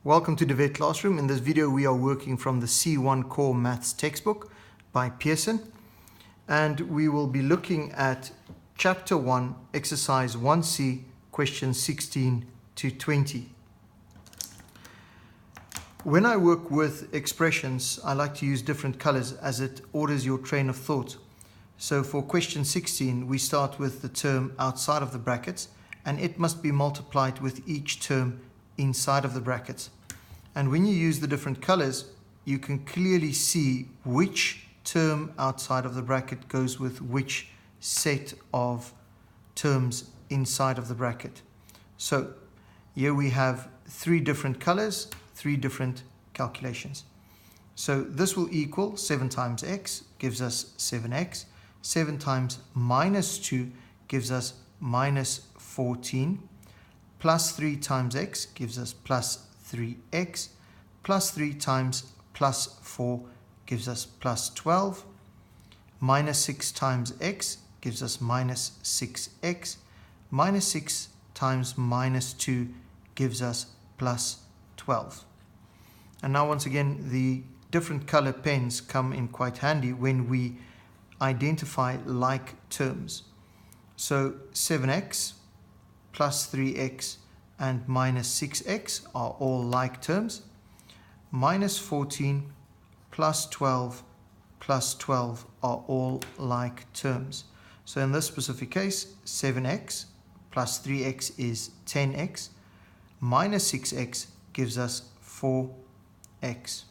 Welcome to Debate Classroom. In this video we are working from the C1 Core Maths textbook by Pearson, and we will be looking at Chapter 1, Exercise 1C, questions 16 to 20. When I work with expressions, I like to use different colors as it orders your train of thought. So for question 16, we start with the term outside of the brackets, and it must be multiplied with each term inside of the brackets. And when you use the different colors, you can clearly see which term outside of the bracket goes with which set of terms inside of the bracket. So here we have three different colors, three different calculations. So this will equal 7 times x gives us 7x. 7 times minus 2 gives us minus 14. Plus 3 times x gives us plus 3x. Plus 3 times plus 4 gives us plus 12. Minus 6 times x gives us minus 6x. Minus 6 times minus 2 gives us plus 12. And now once again, the different color pens come in quite handy when we identify like terms. So 7x plus 3x and minus 6x are all like terms. Minus 14 plus 12 plus 12 are all like terms. So in this specific case, 7x plus 3x is 10x. Minus 6x gives us 4x.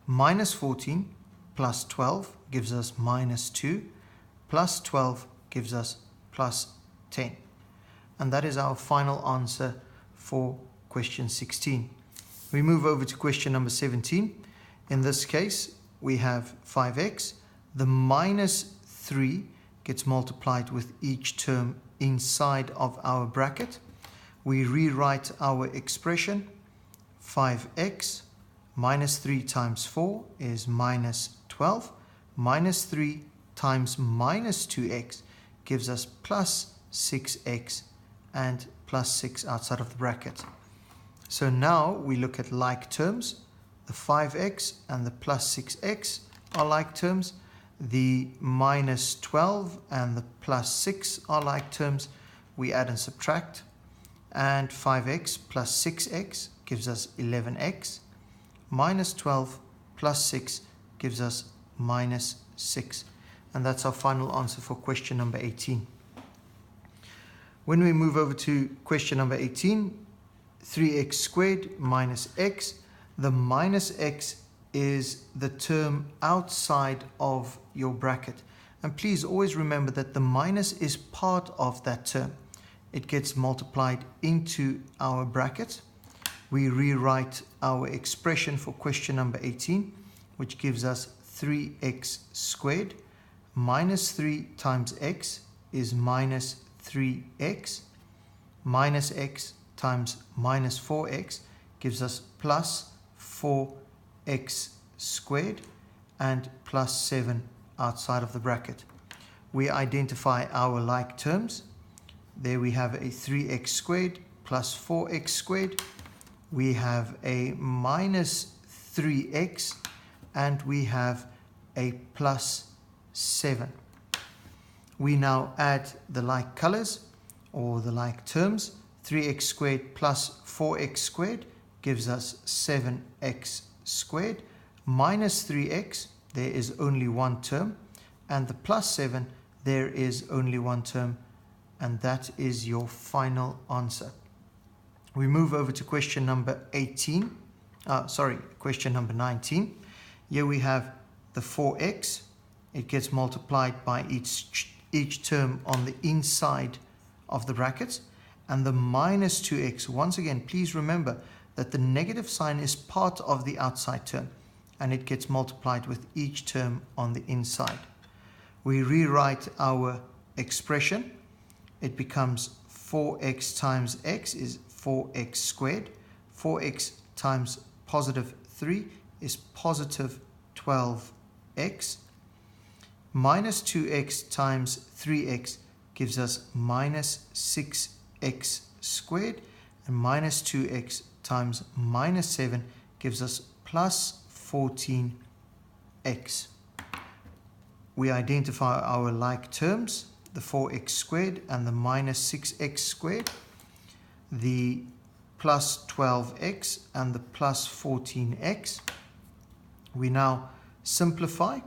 Minus 14 plus 12 gives us minus 2. Plus 12 gives us plus 10. And that is our final answer for question 16. We move over to question number 17. In this case, we have 5x. The minus 3 gets multiplied with each term inside of our bracket. We rewrite our expression. 5x minus 3 times 4 is minus 12. Minus 3 times minus 2x gives us plus 6x and plus 6 outside of the bracket. So now we look at like terms. The 5x and the plus 6x are like terms. The minus 12 and the plus 6 are like terms. We add and subtract. And 5x plus 6x gives us 11x. Minus 12 plus 6 gives us minus 6. And that's our final answer for question number 18. When we move over to question number 18, 3x squared minus x. The minus x is the term outside of your bracket. And please always remember that the minus is part of that term. It gets multiplied into our bracket. We rewrite our expression for question number 18, which gives us 3x squared. Minus 3 times x is minus 3x. Minus x times minus 4x gives us plus 4x squared and plus 7 outside of the bracket. We identify our like terms. There we have a 3x squared plus 4x squared. We have a minus 3x and we have a plus 7. We now add the like colors or the like terms. 3x squared plus 4x squared gives us 7x squared. Minus 3x, there is only one term. And the plus 7, there is only one term. And that is your final answer. We move over to question number 19. Here we have the 4x. It gets multiplied by each term on the inside of the brackets. And the minus 2x, once again, please remember that the negative sign is part of the outside term, and it gets multiplied with each term on the inside. We rewrite our expression. It becomes 4x times x is 4x squared. 4x times positive 3 is positive 12x. Minus 2x times 3x gives us minus 6x squared. and minus 2x times minus 7 gives us plus 14x. We identify our like terms, the 4x squared and the minus 6x squared, the plus 12x and the plus 14x. We now simplify.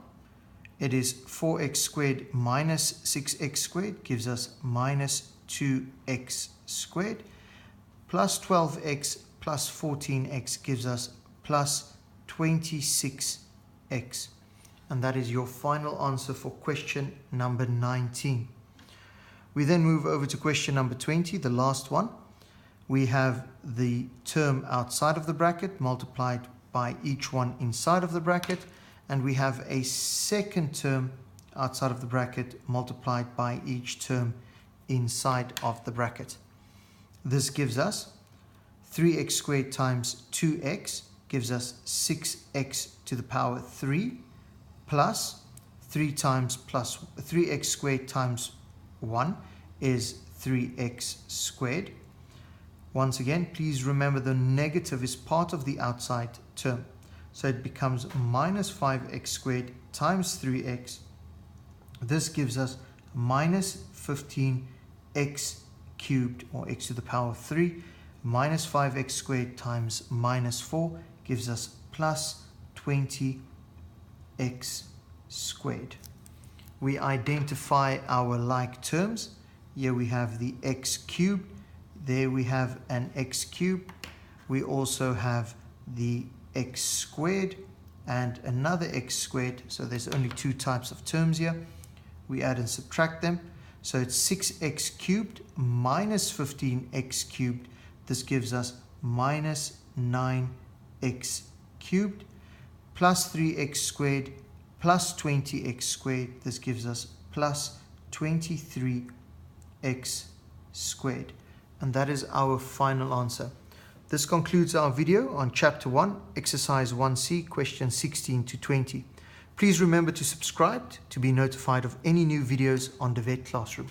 It is 4x squared minus 6x squared gives us minus 2x squared, plus 12x plus 14x gives us plus 26x. And that is your final answer for question number 19. We then move over to question number 20, the last one. We have the term outside of the bracket multiplied by each one inside of the bracket, and we have a second term outside of the bracket multiplied by each term inside of the bracket. This gives us 3x squared times 2x gives us 6x to the power 3 plus 3x squared times 1 is 3x squared. Once again, please remember the negative is part of the outside term. So it becomes minus 5x squared times 3x. This gives us minus 15x cubed, or x to the power 3. Minus 5x squared times minus 4 gives us plus 20x squared. We identify our like terms. Here we have the x cubed. There we have an x cubed. We also have the x squared and another x squared. So there's only two types of terms here. We add and subtract them. So it's 6x cubed minus 15x cubed. This gives us minus 9x cubed plus 3x squared plus 20x squared. This gives us plus 23x squared. And that is our final answer. This concludes our video on Chapter 1, Exercise 1C, questions 16 to 20. Please remember to subscribe to be notified of any new videos on the VET Classroom.